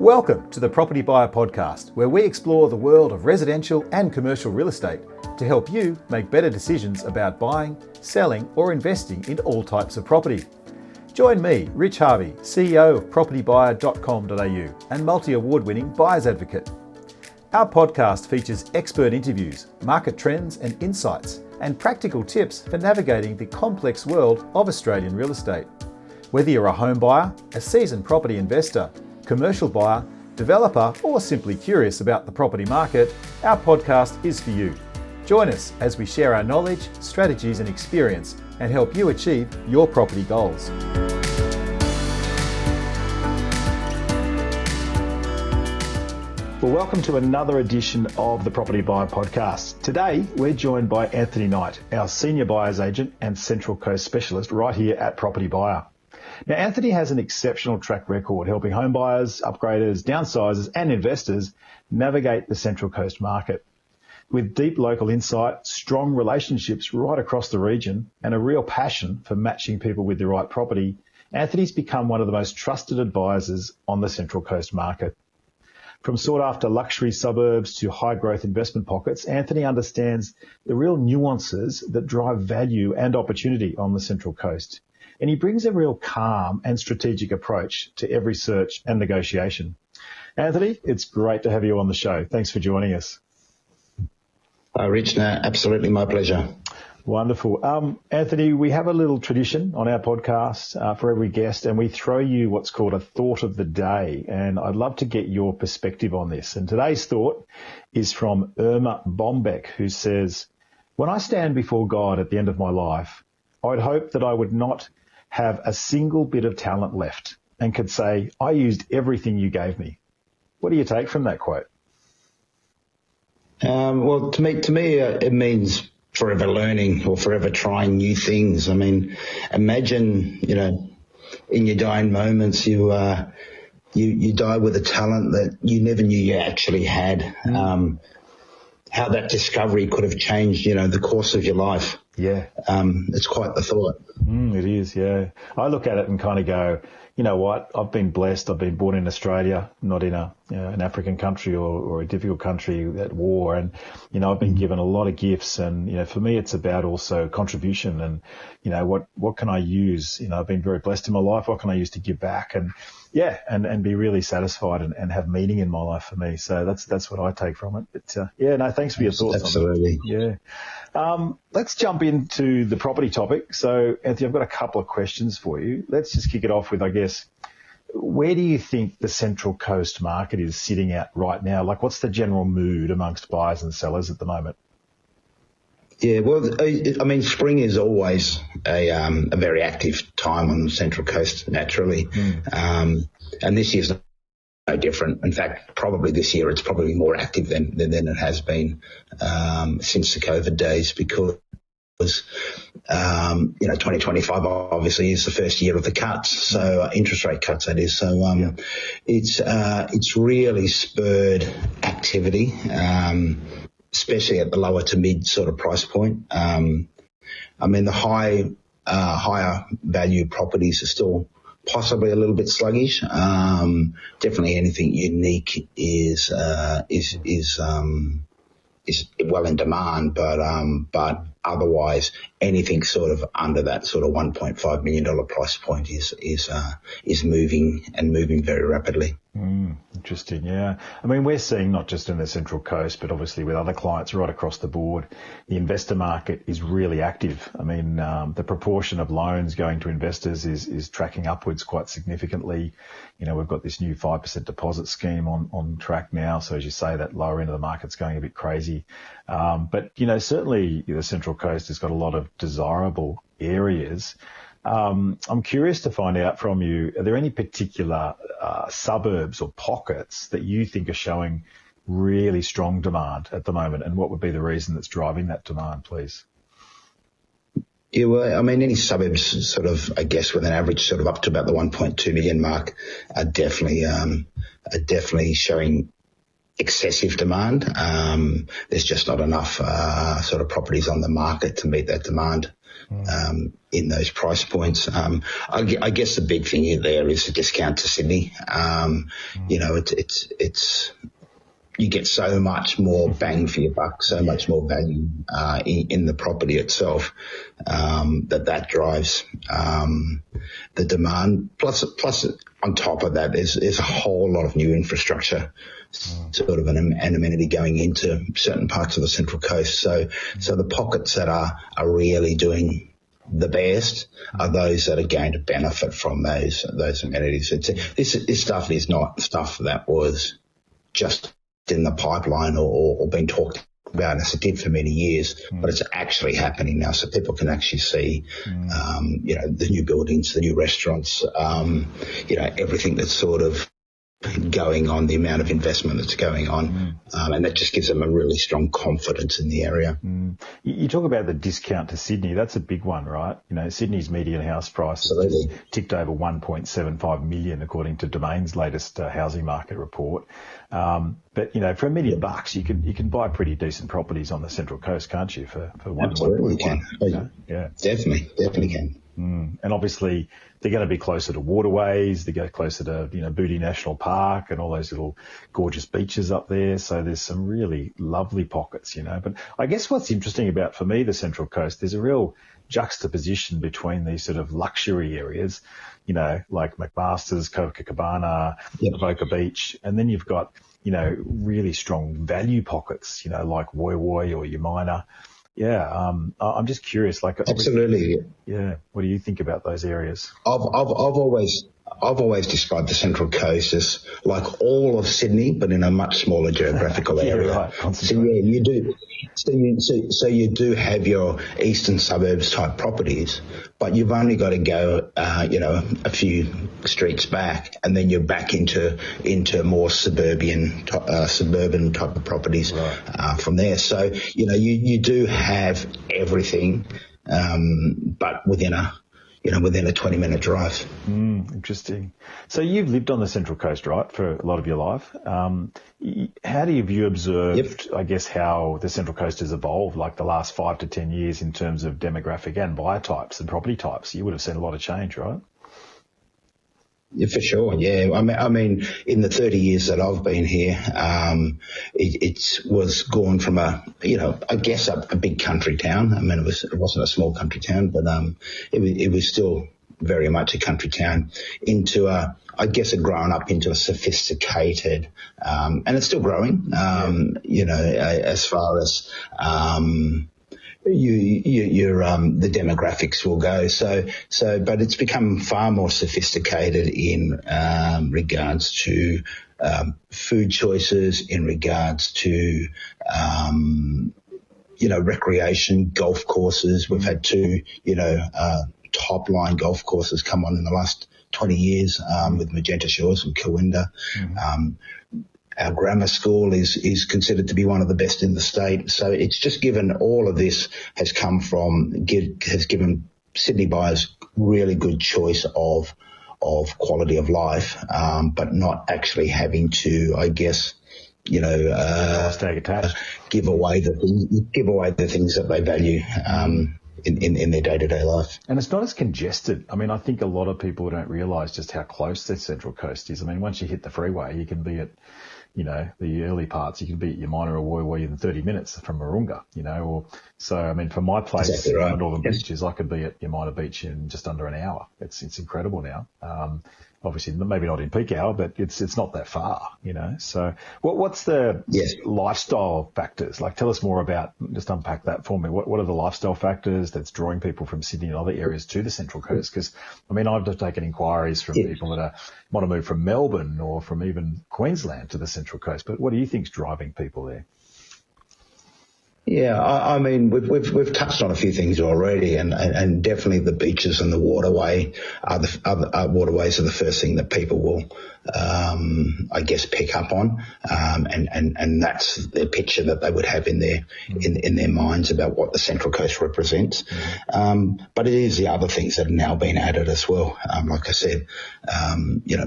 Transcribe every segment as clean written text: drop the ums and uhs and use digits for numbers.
Welcome to the Property Buyer podcast, where we explore the world of residential and commercial real estate to help you make better decisions about buying, selling, or investing in all types of property. Join me, Rich Harvey, CEO of propertybuyer.com.au and multi-award-winning buyer's advocate. Our podcast features expert interviews, market trends and insights, and practical tips for navigating the complex world of Australian real estate. Whether you're a home buyer, a seasoned property investor, commercial buyer, developer, or simply curious about the property market, our podcast is for you. Join us as we share our knowledge, strategies and experience and help you achieve your property goals. Well, welcome to another edition of the Property Buyer podcast. Today, we're joined by Anthony Knight, our Senior Buyer's Agent and Central Coast Specialist right here at Property Buyer. Now, Anthony has an exceptional track record helping home buyers, upgraders, downsizers and investors navigate the Central Coast market. With deep local insight, strong relationships right across the region and a real passion for matching people with the right property, Anthony's become one of the most trusted advisors on the Central Coast market. From sought-after luxury suburbs to high-growth investment pockets, Anthony understands the real nuances that drive value and opportunity on the Central Coast. And he brings a real calm and strategic approach to every search and negotiation. Anthony, it's great to have you on the show. Thanks for joining us. Rich, absolutely my pleasure. Wonderful. Anthony, we have a little tradition on our podcast for every guest, and we throw you what's called a thought of the day. And I'd love to get your perspective on this. And today's thought is from Irma Bombeck, who says, "When I stand before God at the end of my life, I'd hope that I would not have a single bit of talent left and could say, I used everything you gave me." What do you take from that quote? Well, to me, it means forever learning or forever trying new things. I mean, imagine, in your dying moments, you die with a talent that you never knew you actually had. How that discovery could have changed, the course of your life. Yeah. It's quite the thought. It is, yeah. I look at it and kind of go, you know what, I've been blessed. I've been born in Australia, not in an African country or a difficult country at war. And, I've been given a lot of gifts. And, for me, it's about also contribution and, what can I use? I've been very blessed in my life. What can I use to give back? And yeah, and be really satisfied and have meaning in my life for me. So that's what I take from it. But thanks for your thoughts. Absolutely. On it. Yeah. Let's jump into the property topic. So, Anthony, I've got a couple of questions for you. Let's just kick it off with, I guess, where do you think the Central Coast market is sitting at right now? Like, what's the general mood amongst buyers and sellers at the moment? Yeah, well, I mean, spring is always a very active time on the Central Coast, naturally. And this year's no different. In fact, probably this year it's probably more active than it has been since the COVID days, because 2025 obviously is the first year of the cuts, so interest rate cuts, that is. So it's really spurred activity, especially at the lower to mid sort of price point. I mean, the higher value properties are still possibly a little bit sluggish. Definitely anything unique is well in demand, but otherwise anything sort of under that sort of $1.5 million price point is moving very rapidly. Interesting, yeah. I mean, we're seeing not just in the Central Coast, but obviously with other clients right across the board, the investor market is really active. I mean, the proportion of loans going to investors is tracking upwards quite significantly. We've got this new 5% deposit scheme on track now. So as you say, that lower end of the market's going a bit crazy. But, certainly the Central Coast has got a lot of desirable areas. I'm curious to find out from you, are there any particular suburbs or pockets that you think are showing really strong demand at the moment, and what would be the reason that's driving that demand, please? Yeah, well, I mean, any suburbs sort of, I guess, with an average sort of up to about the 1.2 million mark are definitely showing excessive demand. There's just not enough sort of properties on the market to meet that demand. in those price points. I guess the big thing there is the discount to Sydney. You know, it's you get so much more bang for your buck, so much more value in the property itself, that drives the demand. Plus on top of that, there's a whole lot of new infrastructure, sort of an amenity going into certain parts of the Central Coast. So the pockets that are really doing the best are those that are going to benefit from those amenities. This stuff is not stuff that was just in the pipeline or been talked about as it did for many years, but it's actually happening now, so people can actually see, you know, the new buildings, the new restaurants, you know, everything that's sort of going on, the amount of investment that's going on, and that just gives them a really strong confidence in the area. You talk about the discount to Sydney. That's a big one, right? You know, Sydney's median house price has ticked over 1.75 million, according to Domain's latest housing market report. But, you know, for $1 million, you can buy pretty decent properties on the Central Coast, can't you? For Absolutely, you can. Yeah, Definitely can. And obviously they're going to be closer to waterways, they go closer to, you know, Booty National Park and all those little gorgeous beaches up there. So there's some really lovely pockets, you know. But I guess what's interesting about, for me, the Central Coast, there's a real juxtaposition between these sort of luxury areas, you know, like McMaster's, Copacabana, Avoca Beach, and then you've got, you know, really strong value pockets, you know, like Woy Woy or Yamina. Yeah, I'm just curious. Like, absolutely. Yeah. What do you think about those areas? I've always described the Central Coast as like all of Sydney, but in a much smaller geographical area. Right. So yeah, you do. So you do have your eastern suburbs type properties, but you've only got to go, you know, a few streets back, and then you're back into more suburban type of properties from there. So you know, you do have everything, but within a 20-minute drive. Interesting. So you've lived on the Central Coast, right, for a lot of your life. How have you observed, I guess, how the Central Coast has evolved, like the last 5 to 10 years in terms of demographic and buyer types and property types? You would have seen a lot of change, right? Yeah, for sure. Yeah. I mean, in the 30 years that I've been here, it was gone from a big country town. I mean, it wasn't a small country town, but, it was still very much a country town into growing up into a sophisticated, and it's still growing, you know, as far as, the demographics will go. But it's become far more sophisticated in regards to food choices, in regards to you know, recreation, golf courses. We've had 2, you know, top line golf courses come on in the last 20 years with Magenta Shores and Cowinda. Our grammar school is considered to be one of the best in the state. So it's just given, all of this has given Sydney buyers really good choice of quality of life, but not actually having to, I guess, you know, give away the things that they value in their day-to-day life. And it's not as congested. I mean, I think a lot of people don't realise just how close the Central Coast is. I mean, once you hit the freeway, you can be at, you know, the early parts, you can be at Yamina or Woy Woy in 30 minutes from Marunga, you know, or so. I mean, for my place, exactly right. on the Northern Beaches, I could be at Yamina Beach in just under an hour. It's incredible now. Obviously, maybe not in peak hour, but it's not that far, you know. So, what's the lifestyle factors? Like, tell us more about. Just unpack that for me. What are the lifestyle factors that's drawing people from Sydney and other areas to the Central Coast? Because, I mean, I've just taken inquiries from people that want to move from Melbourne or from even Queensland to the Central Coast. But what do you think's driving people there? Yeah, I mean, we've touched on a few things already, and definitely the beaches and the waterways are the first thing that people will I guess, pick up on, and that's the picture that they would have in their minds about what the Central Coast represents. But it is the other things that have now been added as well. Like I said,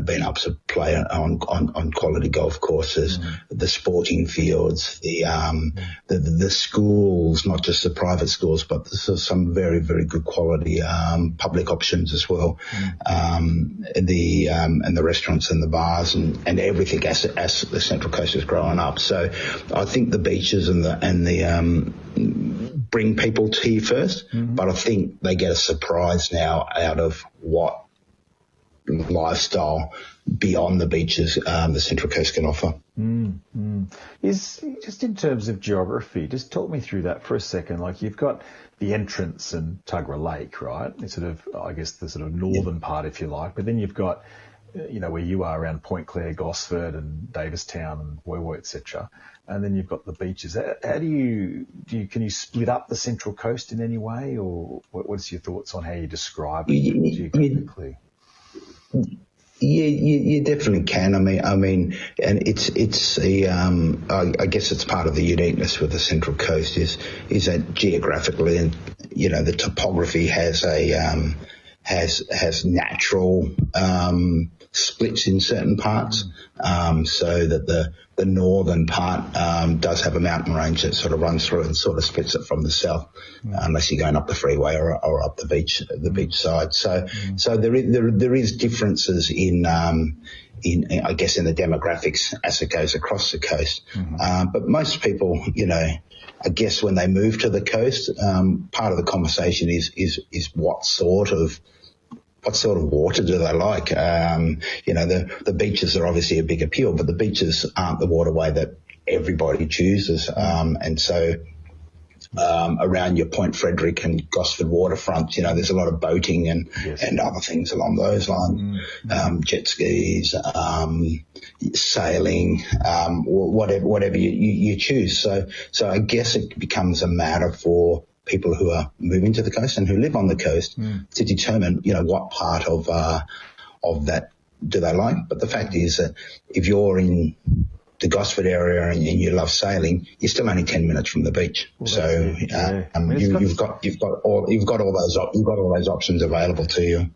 being able to play on quality golf courses, the sporting fields, the schools, not just the private schools, but there's some very, very good quality public options as well. And the restaurants and the bars and everything as the Central Coast is growing up. So I think the beaches and the bring people to here first, but I think they get a surprise now out of what lifestyle beyond the beaches the Central Coast can offer. Is just in terms of geography, just talk me through that for a second. Like, you've got the entrance and Tuggerah Lake, right? It's sort of, I guess, the sort of northern part, if you like, but then you've got, where you are around Point Clare, Gosford and Davistown and Woiwoi, etc. And then you've got the beaches. How can you split up the Central Coast in any way, or what's your thoughts on how you describe it geographically? Yeah, you definitely can. I mean, and it's I guess it's part of the uniqueness with the Central Coast is that geographically, and the topography has natural splits in certain parts, so that the northern part does have a mountain range that sort of runs through and sort of splits it from the south, unless you're going up the freeway or up the beach side. So there is differences in I guess in the demographics as it goes across the coast. But most people, I guess when they move to the coast, part of the conversation is what sort of water do they like? The beaches are obviously a big appeal, but the beaches aren't the waterway that everybody chooses. And so around your Point Frederick and Gosford waterfront, there's a lot of boating and other things along those lines, jet skis, sailing, whatever you choose. So I guess it becomes a matter for people who are moving to the coast and who live on the coast to determine, what part of that do they like. But the fact is that if you're in the Gosford area and you love sailing, you're still only 10 minutes from the beach. Well, so you've got all those options available to you.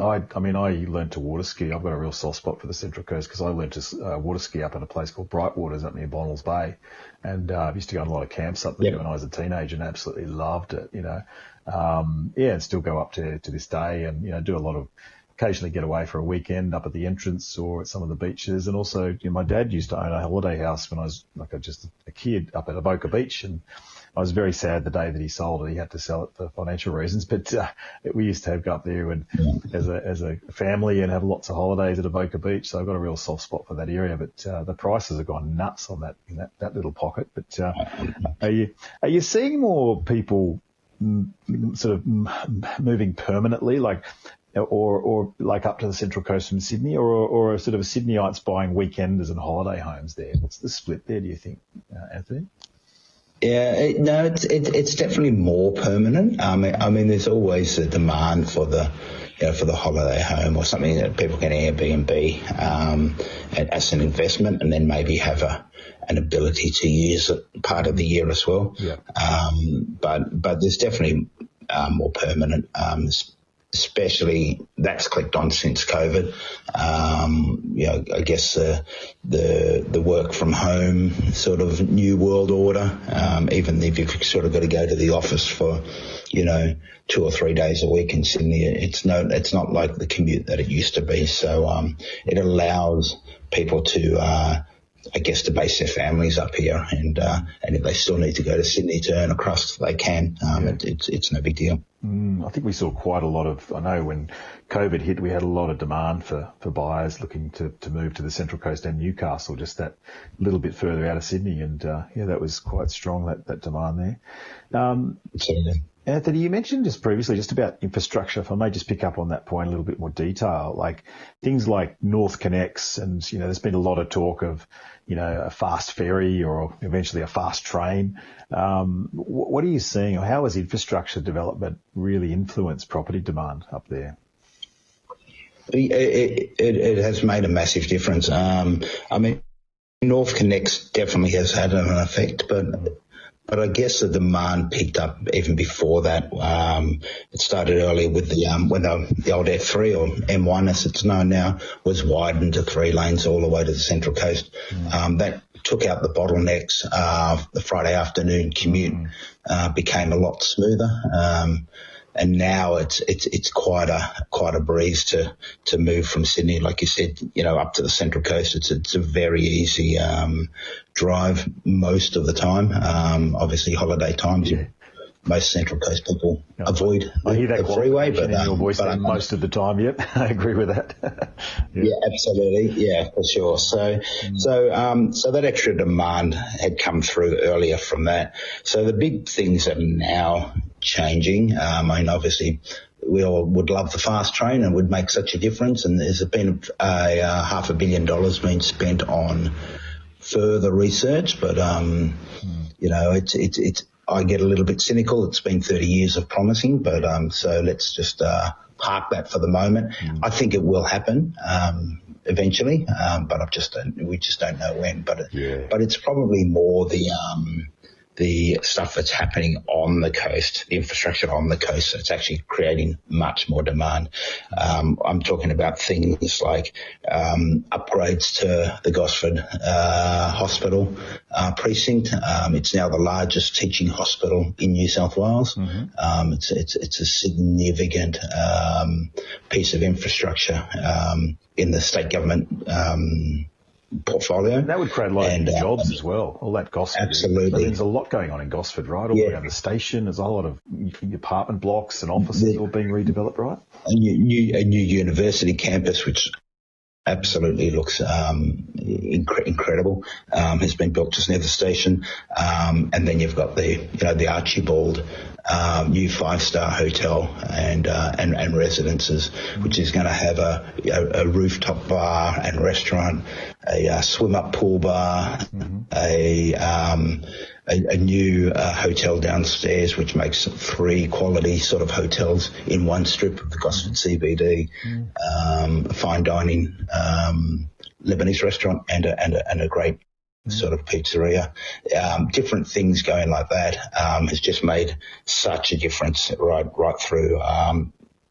I learned to water ski. I've got a real soft spot for the Central Coast because I learned to water ski up at a place called Brightwaters up near Bonnells Bay, and I used to go on a lot of camps up there when I was a teenager and absolutely loved it. And still go up to this day, and do a lot of. Occasionally get away for a weekend up at the entrance or at some of the beaches. And also, my dad used to own a holiday house when I was just a kid up at Avoca Beach, and I was very sad the day that he sold it. He had to sell it for financial reasons, but we used to go up there and as a family and have lots of holidays at Avoca Beach. So I've got a real soft spot for that area, but the prices have gone nuts on that in that little pocket. But are you seeing more people sort of moving permanently, or like up to the Central Coast from Sydney, or sort of Sydneyites buying weekenders and holiday homes there? What's the split there, do you think, Anthony? Yeah, it's definitely more permanent. I mean, there's always a demand for the holiday home or something that people can Airbnb as an investment, and then maybe have an ability to use it part of the year as well. Yeah. But there's definitely more permanent. Especially that's clicked on since COVID. I guess the work from home sort of new world order. Even if you've sort of got to go to the office for, 2 or 3 days a week in Sydney, it's not like the commute that it used to be. So it allows people to to base their families up here, and if they still need to go to Sydney to earn a crust, they can. It's no big deal. I think we saw quite a lot of, I know when COVID hit, we had a lot of demand for buyers looking to move to the Central Coast and Newcastle, just that little bit further out of Sydney. And that was quite strong, that demand there. Absolutely. Anthony, you mentioned just previously just about infrastructure. If I may just pick up on that point in a little bit more detail, like things like North Connects, and there's been a lot of talk of a fast ferry or eventually a fast train. What are you seeing, or how has infrastructure development really influenced property demand up there? It has made a massive difference. I mean, North Connects definitely has had an effect, but I guess the demand picked up even before that. It started earlier with when the old F3 or M1 as it's known now was widened to 3 lanes all the way to the Central Coast. That took out the bottlenecks. The Friday afternoon commute became a lot smoother. And now it's quite a breeze to move from Sydney, like you said, up to the Central Coast. It's a very easy drive most of the time. Obviously, holiday times. Yeah. Most Central Coast people avoid the freeway, but in your voice most of the time. Yep, I agree with that. Yeah, absolutely. Yeah, for sure. So that extra demand had come through earlier from that. So the big things that are now changing. I mean, obviously, we all would love the fast train and would make such a difference. And there's been a $500 million being spent on further research, but it's. I get a little bit cynical. It's been 30 years of promising, but so let's just park that for the moment. I think it will happen eventually, but we just don't know when. But it's probably more the stuff that's happening on the coast, the infrastructure on the coast, that's actually creating much more demand. I'm talking about things like upgrades to the Gosford Hospital precinct. It's now the largest teaching hospital in New South Wales. It's a significant piece of infrastructure in the state government portfolio. And that would create a lot of new jobs as well, all that Gosford. Absolutely. So there's a lot going on in Gosford, right? All around the station, there's a whole lot of apartment blocks and offices all being redeveloped, right? A new university campus, which absolutely looks incredible, has been built just near the station. And then you've got the Archibald new 5-star hotel and residences, which is going to have a rooftop bar and restaurant, a swim-up pool bar, a new hotel downstairs, which makes 3 quality sort of hotels in one strip of the Gosford CBD, a fine dining Lebanese restaurant and a great sort of pizzeria. Different things going like that has just made such a difference right through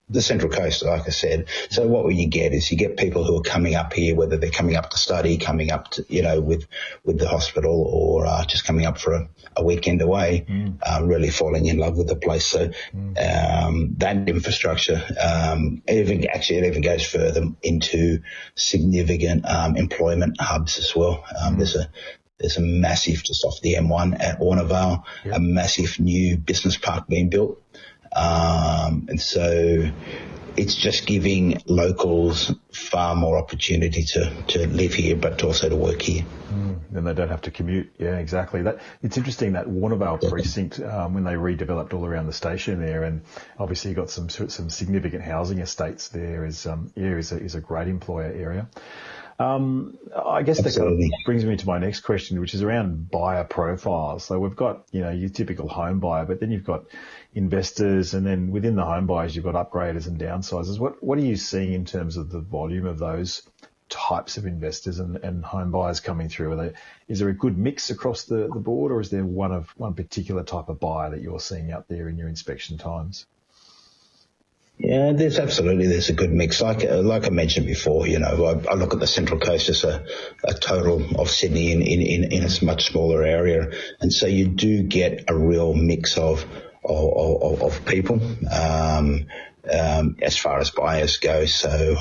the Central Coast, like I said. So what you get is you get people who are coming up here, whether they're coming up to study, coming up to, with the hospital, or just coming up for a weekend away, really falling in love with the place. So that infrastructure, it even goes further into significant employment hubs as well. There's a massive, just off the M1 at Warnervale, a massive new business park being built. And so it's just giving locals far more opportunity to live here, but also to work here. Then they don't have to commute. Yeah, exactly. It's interesting that Warnervale precinct, when they redeveloped all around the station there, and obviously you got some significant housing estates there, is a great employer area. I guess that kind of brings me to my next question, which is around buyer profiles. So we've got, your typical home buyer, but then you've got investors, and then within the home buyers, you've got upgraders and downsizers. What are you seeing in terms of the volume of those types of investors and home buyers coming through? Is there a good mix across the board, or is there one particular type of buyer that you're seeing out there in your inspection times? Yeah, there's a good mix. Like I mentioned before, I look at the Central Coast as a total of Sydney in a much smaller area, and so you do get a real mix of people as far as buyers go. So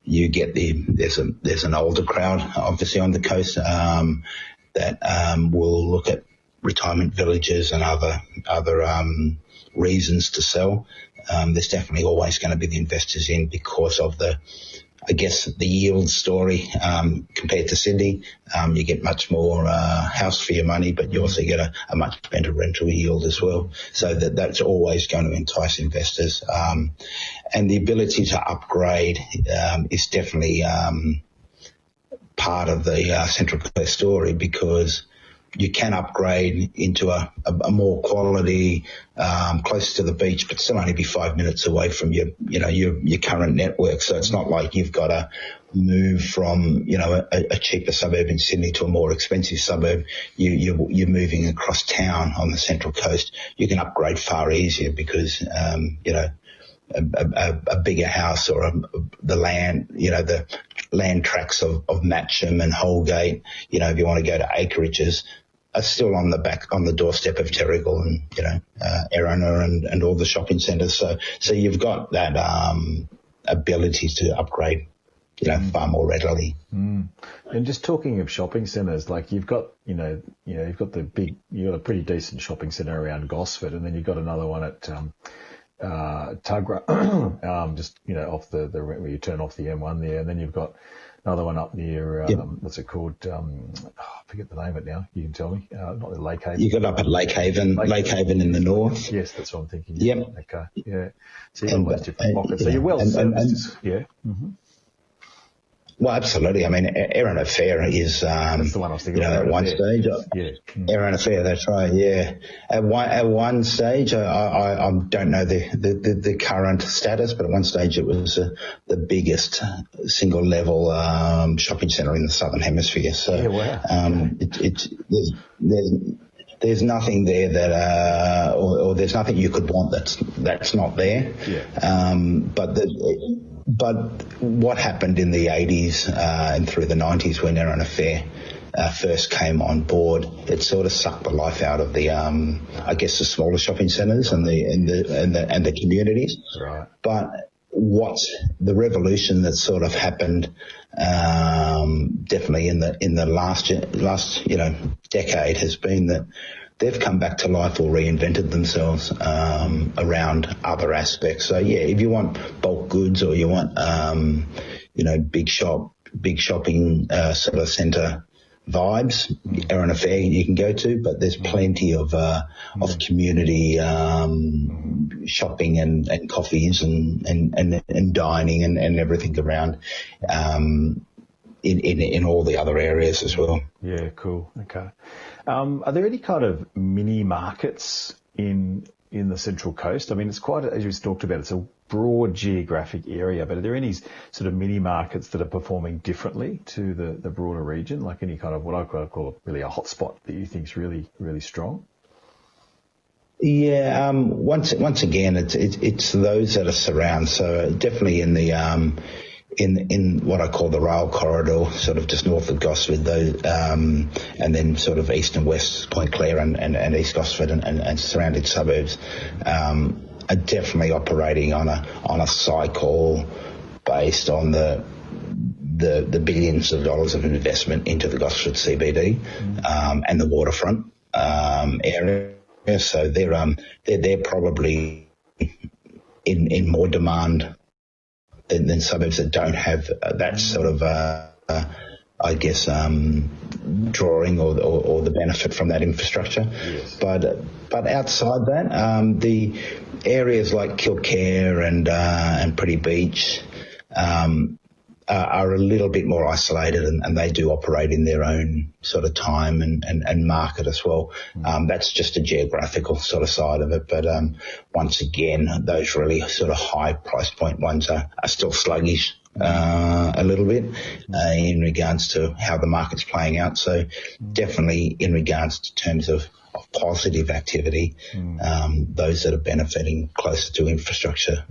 you get there's an older crowd obviously on the coast that will look at retirement villages and other reasons to sell. There's definitely always going to be the investors in because of the yield story compared to Sydney. You get much more house for your money, but you also get a much better rental yield as well. So that's always going to entice investors. And the ability to upgrade is definitely part of the Central Coast story, because you can upgrade into a more quality, close to the beach, but still only be 5 minutes away from your current network. So it's not like you've got to move from, a cheaper suburb in Sydney to a more expensive suburb. You're moving across town on the Central Coast. You can upgrade far easier because, a bigger house or the land, the land tracts of Matcham and Holgate, if you want to go to acreages, are still on the doorstep of Terrigal and, Erina and all the shopping centres. So you've got that, ability to upgrade, far more readily. Mm. And just talking of shopping centres, like you've got a pretty decent shopping centre around Gosford, and then you've got another one at, Tuggerah, just, off where you turn off the M1 there. And then you've got another one up near, what's it called? I forget the name of it now. You can tell me. Not the Lake Haven. You got up at Lake Haven in the north. Yes, that's what I'm thinking. Yep. Okay. Yeah. So you've got all those different pockets. So you're well serviced. Yeah. Mm-hmm. Well, absolutely. I mean, Erina Fair is, that's the one I was thinking at one stage. Yeah. Erina Fair, that's right. Yeah. At one stage, I don't know the current status, but at one stage it was the biggest single level shopping centre in the Southern Hemisphere. So, yeah, wow. There's nothing there that, or there's nothing you could want that's not there. Yeah. But what happened in the 80s and through the 90s when Erina Fair first came on board, it sort of sucked the life out of the, the smaller shopping centres and the communities. Right. But what's the revolution that sort of happened, definitely in the last decade has been that they've come back to life or reinvented themselves around other aspects. So yeah, if you want bulk goods or you want big shopping sort of centre vibes, Erina Fair you can go to, but there's plenty of community shopping and coffees and dining and everything around in all the other areas as well. Yeah, cool. Okay. Are there any kind of mini markets in the Central Coast? I mean, it's quite, as you talked about, it's a broad geographic area, but are there any sort of mini markets that are performing differently to the broader region, like any kind of what I call really a hotspot that you think is really, really strong? Yeah, once again, it's those that are surround. So definitely in the in what I call the rail corridor, sort of just north of Gosford, and then sort of east and west, Point Clare and East Gosford and surrounding suburbs, are definitely operating on a cycle based on the billions of dollars of investment into the Gosford CBD and the waterfront area. So they're probably in more demand than suburbs that don't have that sort of, drawing or the benefit from that infrastructure. Yes. But outside that, the areas like Kilcare and Pretty Beach are a little bit more isolated, and they do operate in their own sort of time and market as well. That's just a geographical sort of side of it. But once again, those really sort of high price point ones are still sluggish a little bit in regards to how the market's playing out. So definitely in regards to terms of positive activity, those that are benefiting closer to infrastructure.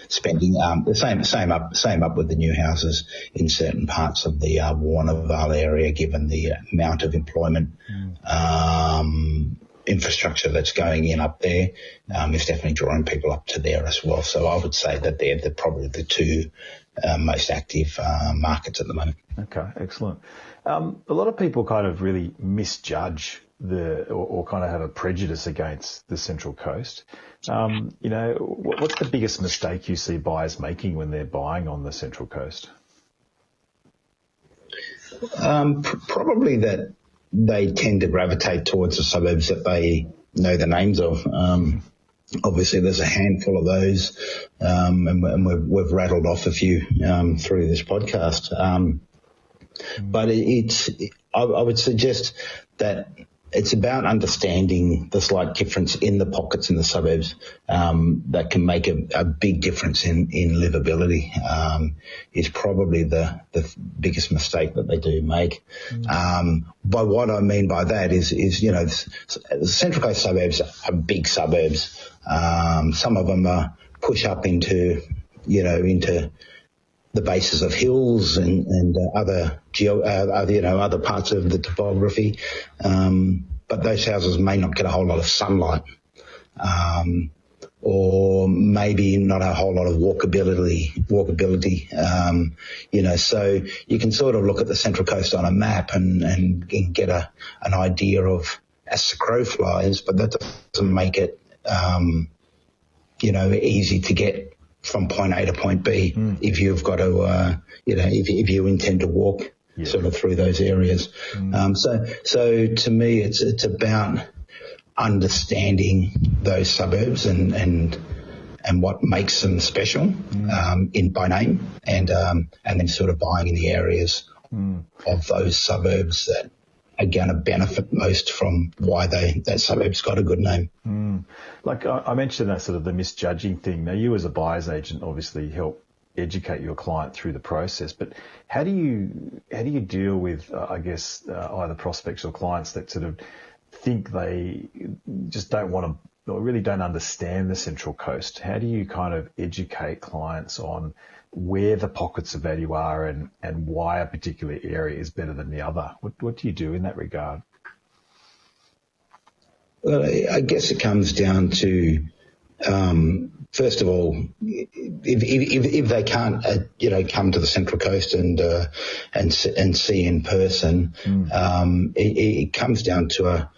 Spending the same up with the new houses in certain parts of the Warnervale area, given the amount of employment infrastructure that's going in up there, is definitely drawing people up to there as well. So I would say that they're probably the two most active markets at the moment. Okay, excellent. A lot of people kind of really misjudge or kind of have a prejudice against the Central Coast. What's the biggest mistake you see buyers making when they're buying on the Central Coast? Probably that they tend to gravitate towards the suburbs that they know the names of. Obviously, there's a handful of those, and we've rattled off a few through this podcast. But I would suggest that it's about understanding the slight difference in the pockets in the suburbs that can make a big difference in livability. Is probably the biggest mistake that they do make. By what I mean by that is the Central Coast suburbs are big suburbs. Some of them are push up into the bases of hills and other parts of the topography, but those houses may not get a whole lot of sunlight, or maybe not a whole lot of walkability. So you can sort of look at the Central Coast on a map and get an idea of as the crow flies, but that doesn't make it easy to get from point A to point B if you've got to, if you intend to walk sort of through those areas. So to me, it's about understanding those suburbs and what makes them special by name, and then sort of buying in the areas of those suburbs that are going to benefit most from why that suburb's got a good name. Like I mentioned that sort of the misjudging thing. Now, you as a buyer's agent obviously help educate your client through the process, but how do you deal with, either prospects or clients that sort of think they just don't want to, or really don't understand the Central Coast? How do you kind of educate clients on where the pockets of value are and why a particular area is better than the other? What do you do in that regard? Well, I guess it comes down to, first of all, if they can't, come to the Central Coast and see in person, it comes down to a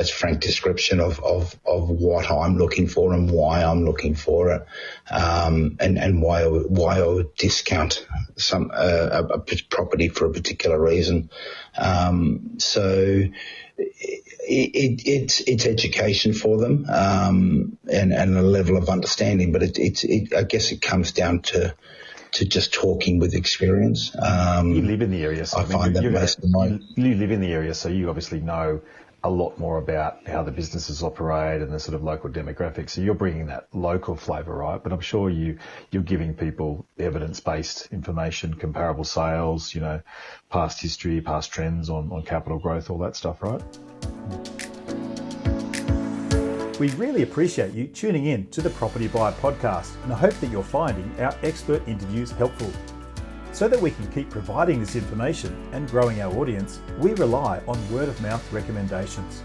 frank description of what I'm looking for and why I'm looking for it, and why I would discount a property for a particular reason. So it's education for them, and a level of understanding, but I guess it comes down to just talking with experience. You live in the area, so you live in the area, so you obviously know a lot more about how the businesses operate and the sort of local demographics. So you're bringing that local flavour, right? But I'm sure you're giving people evidence-based information, comparable sales, past history, past trends on capital growth, all that stuff, right? We really appreciate you tuning in to the Property Buyer podcast, and I hope that you're finding our expert interviews helpful. So that we can keep providing this information and growing our audience, we rely on word-of-mouth recommendations.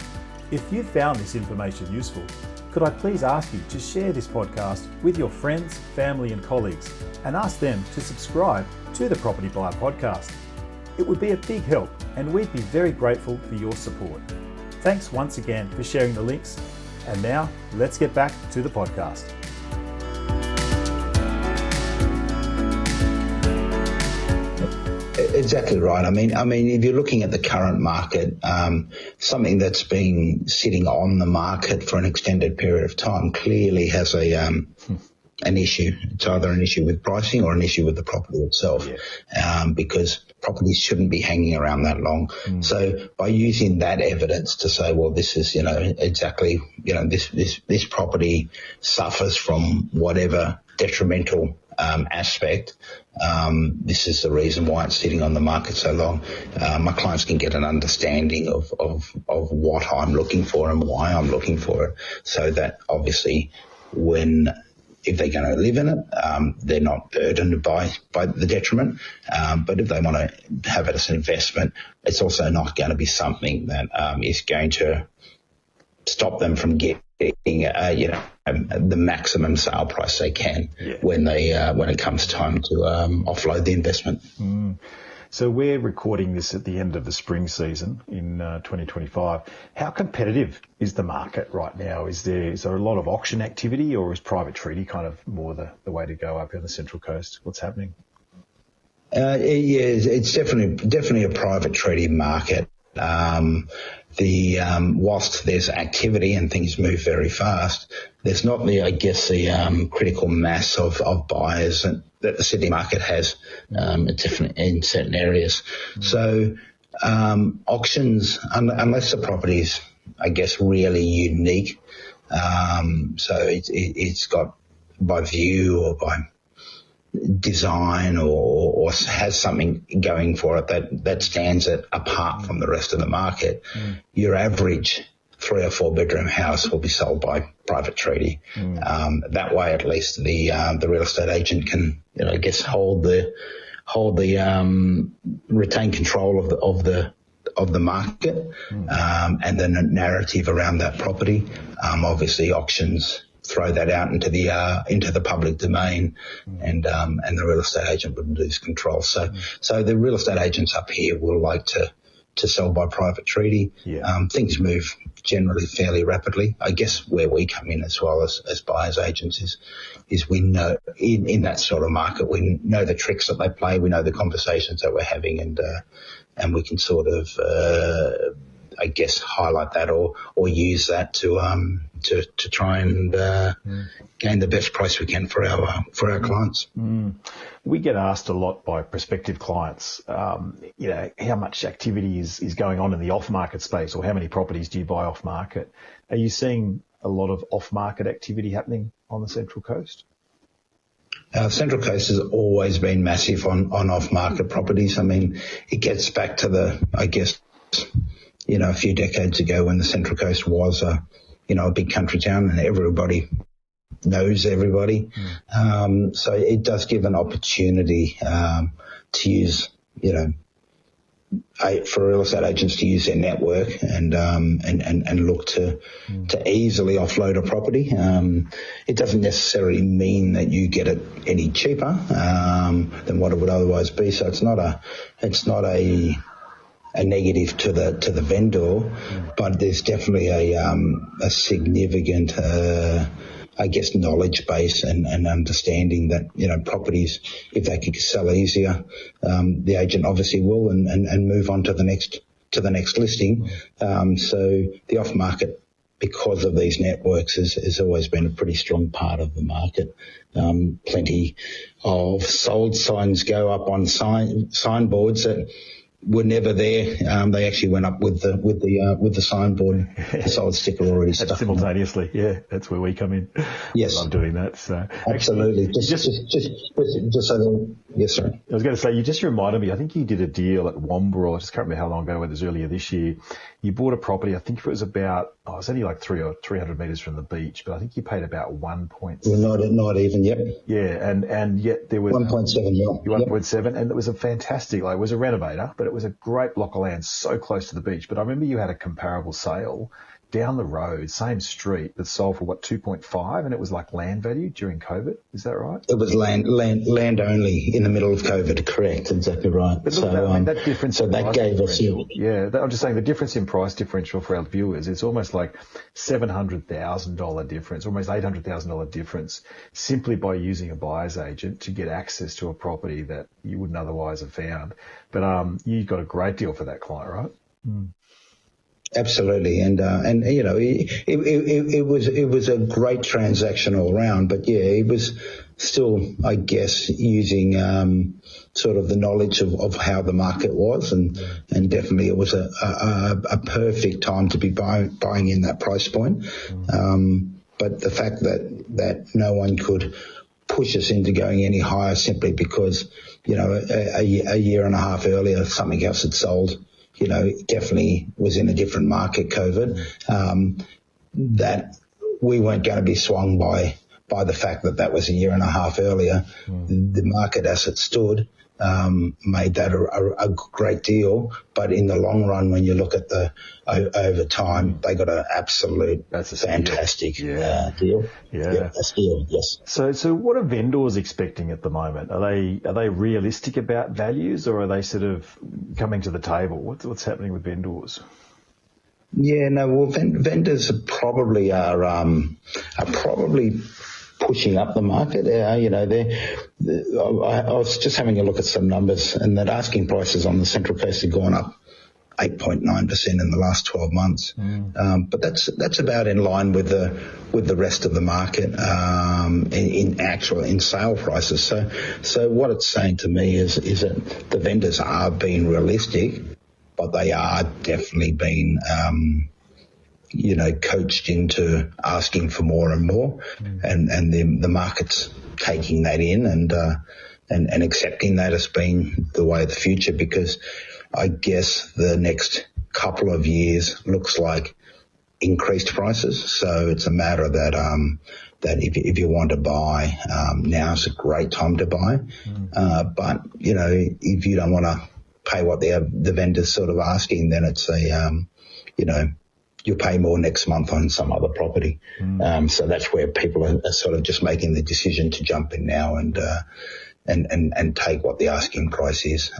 If you found this information useful, could I please ask you to share this podcast with your friends, family and colleagues, and ask them to subscribe to the Property Buyer podcast. It would be a big help, and we'd be very grateful for your support. Thanks once again for sharing the links. And now, let's get back to the podcast. Exactly right. I mean, if you're looking at the current market, something that's been sitting on the market for an extended period of time clearly has an issue. It's either an issue with pricing or an issue with the property itself, because properties shouldn't be hanging around that long. So by using that evidence to say, well, this is, exactly, this property suffers from whatever detrimental aspect, this is the reason why it's sitting on the market so long. My clients can get an understanding of what I'm looking for and why I'm looking for it, so that obviously if they're going to live in it, they're not burdened by the detriment. But if they want to have it as an investment, it's also not going to be something that is going to stop them from getting the maximum sale price they can when it comes time to offload the investment. So we're recording this at the end of the spring season in 2025. How competitive is the market right now? Is there a lot of auction activity, or is private treaty kind of more the way to go up here on the Central Coast? What's happening? It's definitely a private treaty market. whilst there's activity and things move very fast, there's not the critical mass of buyers that the Sydney market has in certain areas. So auctions, unless the property's, really unique, so it's got by view or by design or has something going for it that stands it apart from the rest of the market, your average 3 or 4 bedroom house will be sold by private treaty. That way, at least the real estate agent can, retain control of the market, and the narrative around that property. Obviously, auctions throw that out into the public domain, and the real estate agent would lose control. So the real estate agents up here will like to sell by private treaty. Things move generally fairly rapidly. I guess where we come in as well as buyers agents is we know in that sort of market, we know the tricks that they play, we know the conversations that we're having, and we can sort of highlight that or use that to try and gain the best price we can for our clients. We get asked a lot by prospective clients, how much activity is going on in the off-market space, or how many properties do you buy off-market? Are you seeing a lot of off-market activity happening on the Central Coast? Central Coast has always been massive on off-market properties. I mean, it gets back to a few decades ago when the Central Coast was a big country town and everybody knows everybody. So it does give an opportunity to use, for real estate agents to use their network and look to easily offload a property. It doesn't necessarily mean that you get it any cheaper than what it would otherwise be. So it's not a negative to the vendor, but there's definitely a significant knowledge base and understanding that, properties, if they could sell easier, the agent obviously will and move on to the next listing. So the off market, because of these networks, has always been a pretty strong part of the market. Plenty of sold signs go up on signboards that were never there. They actually went up with the signboard, the sold sticker already stuck simultaneously. Yeah, that's where we come in. Yes, I'm doing that. So absolutely. Just so that, yes, sir. I was going to say, you just reminded me. I think you did a deal at Wombrel. I just can't remember how long ago. Whether it was earlier this year. You bought a property. I think it was about. It was only like 300 metres from the beach, but I think you paid about 1.7. Well, not even yet. Yeah, and yet there was 1.7. Yeah, 1.7, and it was a fantastic. It was a renovator, but it was a great block of land so close to the beach. But I remember you had a comparable sale down the road, same street, that sold for 2.5, and it was like land value during COVID. Is that right? It was land only in the middle of COVID. Correct, exactly right. But look, that difference. So that gave us. I'm just saying the difference in price differential for our viewers. It's almost like $700,000 difference, almost $800,000 difference, simply by using a buyer's agent to get access to a property that you wouldn't otherwise have found. But you got a great deal for that client, right? Absolutely, and it was a great transaction all around. But yeah, it was still, I guess, using sort of the knowledge of how the market was, and definitely it was a perfect time to be buying in that price point. But the fact that no one could push us into going any higher simply because a year and a half earlier something else had sold. Definitely was in a different market, COVID, that we weren't going to be swung by the fact that was a year and a half earlier. The market as it stood made that a great deal. But in the long run, when you look at over time, they got an absolute fantastic deal. Yeah, that's deal. Yes. So what are vendors expecting at the moment? Are they realistic about values, or are they sort of coming to the table? What's happening with vendors? Yeah, no. Well, vendors probably are pushing up the market. I was just having a look at some numbers, and that asking prices on the Central Coast have gone up 8.9% in the last 12 months. But that's about in line with the rest of the market in sale prices. So what it's saying to me is that the vendors are being realistic, but they are definitely being coached into asking for more and more, and the market's taking that in and accepting that as being the way of the future, because I guess the next couple of years looks like increased prices. So it's a matter that if you want to buy, now's a great time to buy. But if you don't want to pay what the vendor's sort of asking, then it's you'll pay more next month on some other property. So that's where people are sort of just making the decision to jump in now and take what the asking price is.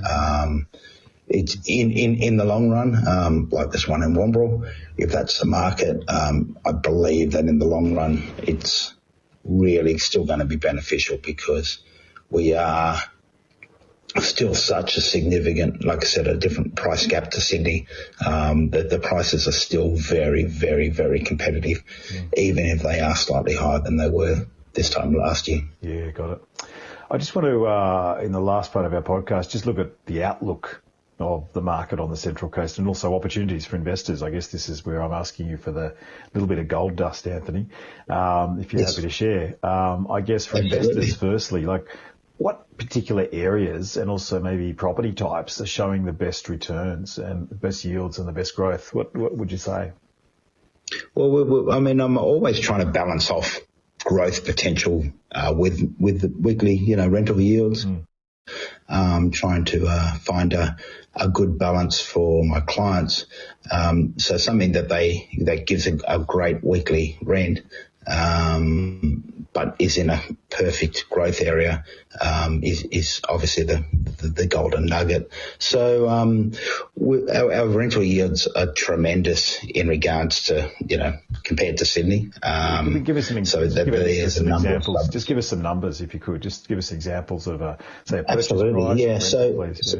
It's in the long run, like this one in Wombrel, if that's the market, I believe that in the long run it's really still going to be beneficial, because we are still such a significant, like I said, a different price gap to Sydney. The prices are still very, very, very competitive, even if they are slightly higher than they were this time last year. Yeah, got it. I just want to, in the last part of our podcast, just look at the outlook of the market on the Central Coast and also opportunities for investors. I guess this is where I'm asking you for the little bit of gold dust, Anthony, if you're happy to share. I guess for investors, firstly, like what particular areas and also maybe property types are showing the best returns and the best yields and the best growth? What would you say? Well, I mean, I'm always trying to balance off growth potential with the weekly, rental yields. Trying to find a good balance for my clients. So something that gives a great weekly rent, but is in a perfect growth area, is obviously the golden nugget. So our rental yields are tremendous in regards to, compared to Sydney. Give us some examples. Just give us some numbers if you could. Just give us examples of say a purchase price.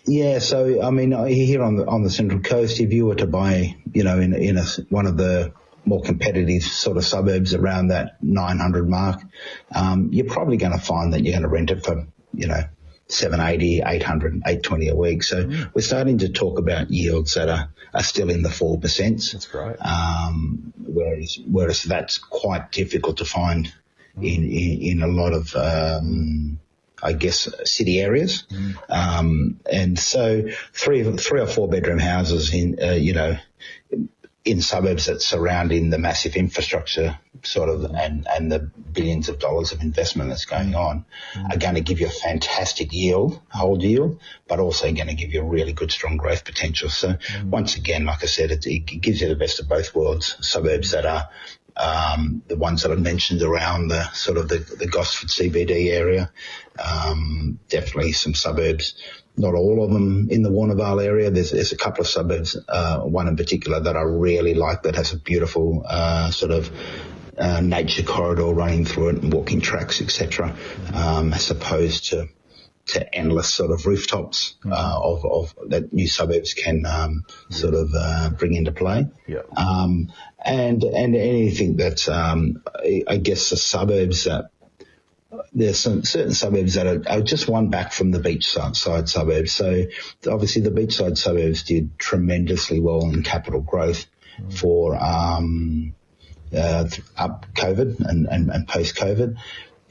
Yeah. So I mean, here on the Central Coast, if you were to buy, in one of the more competitive sort of suburbs around that 900 mark, you're probably going to find that you're going to rent it for, 780, 800, 820 a week. So we're starting to talk about yields that are still in the 4%. That's great. Whereas that's quite difficult to find in a lot of, I guess, city areas. And so three or four bedroom houses in suburbs that surrounding the massive infrastructure sort of and the billions of dollars of investment that's going on are going to give you a fantastic hold yield, but also going to give you a really good, strong growth potential. So once again, like I said, it gives you the best of both worlds. Suburbs that are the ones that I mentioned around the sort of the Gosford CBD area, definitely some suburbs. Not all of them in the Warnervale area. There's a couple of suburbs, one in particular that I really like that has a beautiful sort of nature corridor running through it and walking tracks, etc., as opposed to endless sort of rooftops of that new suburbs can sort of bring into play. Yeah. And anything that I guess the suburbs that. There's some certain suburbs that are just one back from the beachside suburbs. So obviously the beachside suburbs did tremendously well in capital growth for up COVID and post-COVID.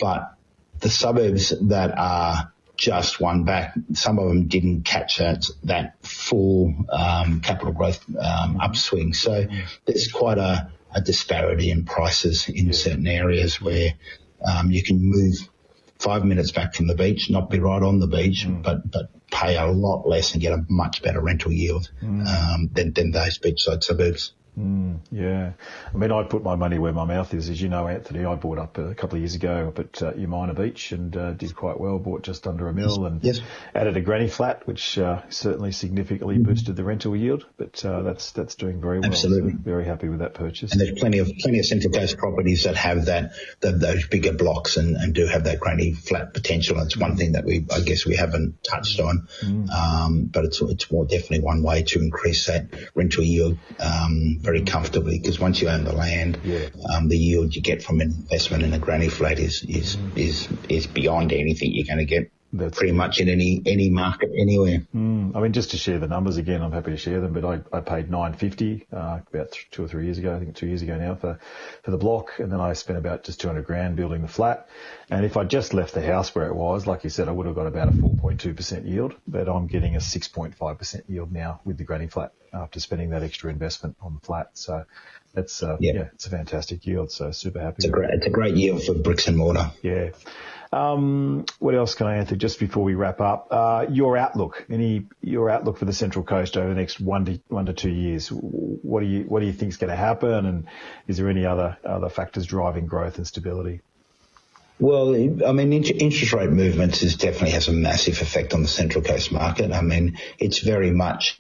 But the suburbs that are just one back, some of them didn't catch that full capital growth upswing. So there's quite a disparity in prices in certain areas where you can move 5 minutes back from the beach, not be right on the beach, but pay a lot less and get a much better rental yield than those beachside suburbs. Yeah. I mean, I put my money where my mouth is. As you know, Anthony, I bought up a couple of years ago up at Umina Beach and did quite well, bought just under $1 million and added a granny flat, which certainly significantly boosted the rental yield, but that's doing very well. Absolutely. So very happy with that purchase. And there's plenty of Central Coast properties that have those bigger blocks and do have that granny flat potential. It's one thing that we haven't touched on, but it's more definitely one way to increase that rental yield very comfortably, because once you own the land, the yield you get from an investment in a granny flat is beyond anything you're going to get. That's pretty much in any market anywhere. I mean, just to share the numbers again, I'm happy to share them, but I paid $950 about 2 or 3 years ago, I think 2 years ago now for the block, and then I spent about just $200,000 building the flat. And if I just left the house where it was, like you said, I would have got about a 4.2% yield, but I'm getting a 6.5% yield now with the granny flat after spending that extra investment on the flat. So that's it's a fantastic yield. So super happy. It's a great yield for bricks and mortar. Yeah. What else can I answer just before we wrap up? Your outlook for the Central Coast over the next 1 to 2 years. What do you think is going to happen, and is there any other factors driving growth and stability? Well, I mean, interest rate movements definitely has a massive effect on the Central Coast market. I mean, it's very much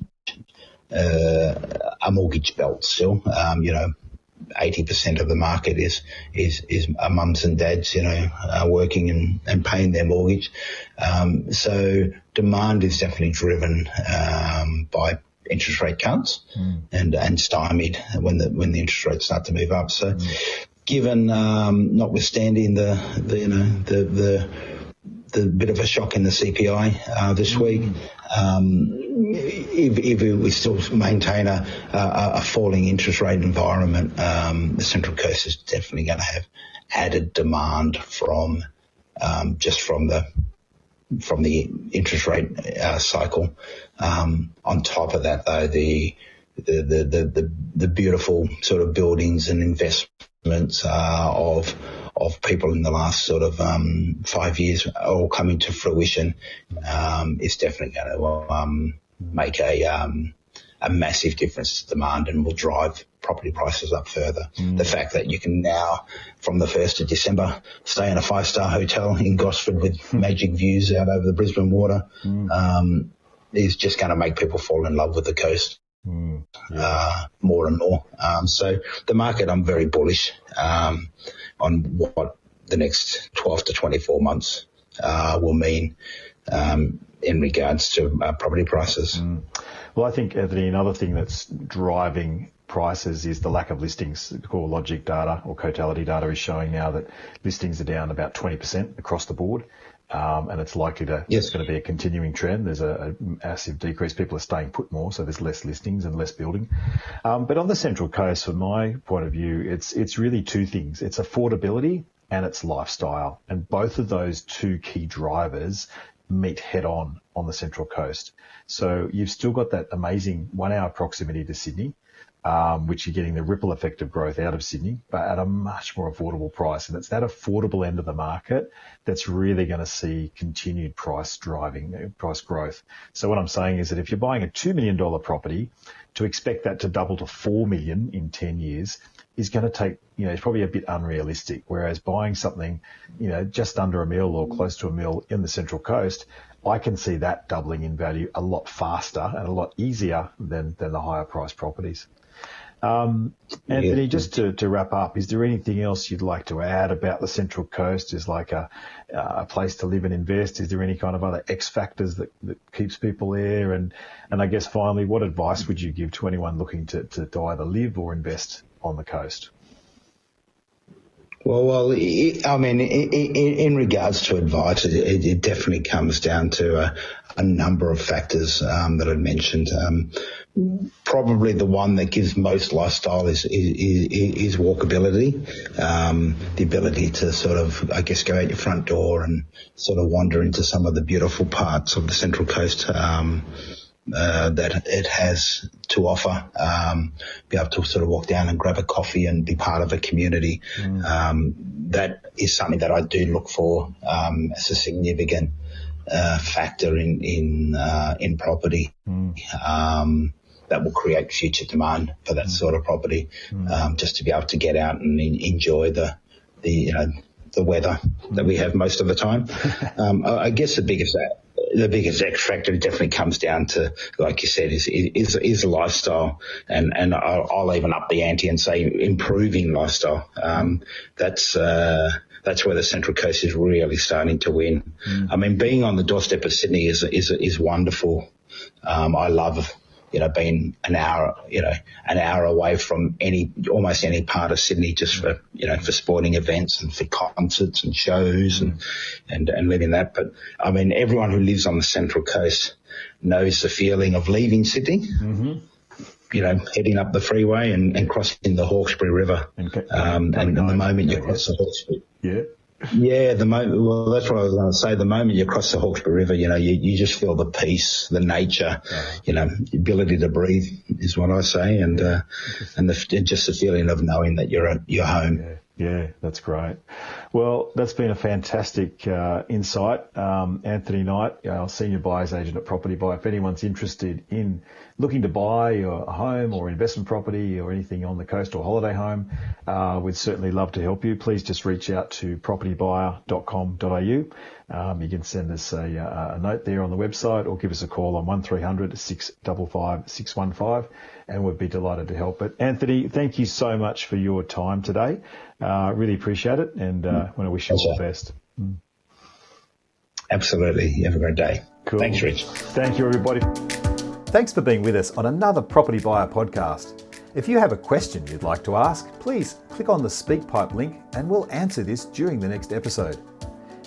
a mortgage belt still. 80% of the market is mums and dads, working and paying their mortgage. So demand is definitely driven by interest rate cuts and stymied when the interest rates start to move up. So given notwithstanding the bit of a shock in the CPI this week, if we still maintain a falling interest rate environment, the Central Coast is definitely going to have added demand from the interest rate cycle. On top of that, though, the beautiful sort of buildings and investments of people in the last sort of 5 years all coming to fruition is definitely going to make a massive difference to demand and will drive property prices up further. The fact that you can now, from the 1st of December, stay in a 5-star hotel in Gosford with magic views out over the Brisbane water is just going to make people fall in love with the coast more and more. So the market, I'm very bullish on what the next 12 to 24 months will mean in regards to property prices. Well, I think, Anthony, another thing that's driving prices is the lack of listings. The core logic data or Cotality data is showing now that listings are down about 20% across the board. And it's likely it's going to be a continuing trend. There's a massive decrease. People are staying put more, so there's less listings and less building. But on the Central Coast, from my point of view, it's really two things. It's affordability and it's lifestyle. And both of those two key drivers meet head on the Central Coast. So you've still got that amazing 1 hour proximity to Sydney, which you're getting the ripple effect of growth out of Sydney, but at a much more affordable price. And it's that affordable end of the market that's really going to see continued price growth. So what I'm saying is that if you're buying a $2 million property, to expect that to double to $4 million in 10 years is going to take, it's probably a bit unrealistic. Whereas buying something, just under $1 million or close to $1 million in the Central Coast, I can see that doubling in value a lot faster and a lot easier than the higher priced properties. Anthony, just to wrap up, is there anything else you'd like to add about the Central Coast? Is like a place to live and invest? Is there any kind of other X factors that keeps people there? And I guess finally, what advice would you give to anyone looking to either live or invest on the coast? Well, I mean, in regards to advice, it definitely comes down to a number of factors that I mentioned. Probably the one that gives most lifestyle is walkability, the ability to sort of, I guess, go out your front door and sort of wander into some of the beautiful parts of the Central Coast that it has to offer, be able to sort of walk down and grab a coffee and be part of a community. That is something that I do look for as a significant factor in property. that will create future demand for that sort of property, just to be able to get out and enjoy the weather that we have most of the time. I guess the biggest X factor definitely comes down to, like you said, is lifestyle, and I'll even up the ante and say improving lifestyle. That's where the Central Coast is really starting to win. I mean, being on the doorstep of Sydney is wonderful. I love being an hour away from almost any part of Sydney, just for sporting events and for concerts and shows and living that. But I mean, everyone who lives on the Central Coast knows the feeling of leaving Sydney, heading up the freeway and crossing the Hawkesbury River. And the moment you cross the Hawkesbury. Yeah, that's what I was going to say. The moment you cross the Hawkesbury River, you just feel the peace, the nature, the ability to breathe is what I say, and just the feeling of knowing that you're home. Yeah, that's great. Well, that's been a fantastic insight. Anthony Knight, our senior buyer's agent at Propertybuyer. If anyone's interested in looking to buy a home or investment property or anything on the coast or holiday home, we'd certainly love to help you. Please just reach out to propertybuyer.com.au. You can send us a note there on the website or give us a call on 1300 655 615, and we'd be delighted to help. But Anthony, thank you so much for your time today. Really appreciate it, and want to wish you all the best. Absolutely. You have a great day. Cool. Thanks, Rich. Thank you, everybody. Thanks for being with us on another Property Buyer podcast. If you have a question you'd like to ask, please click on the SpeakPipe link and we'll answer this during the next episode.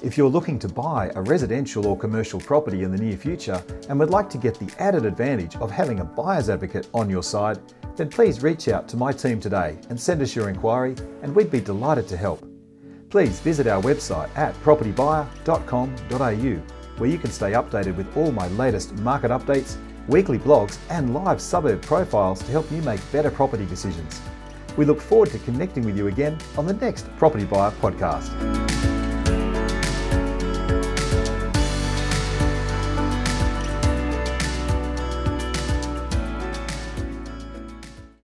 If you're looking to buy a residential or commercial property in the near future and would like to get the added advantage of having a buyer's advocate on your side, then please reach out to my team today and send us your inquiry, and we'd be delighted to help. Please visit our website at propertybuyer.com.au, where you can stay updated with all my latest market updates, weekly blogs and live suburb profiles to help you make better property decisions. We look forward to connecting with you again on the next Property Buyer podcast.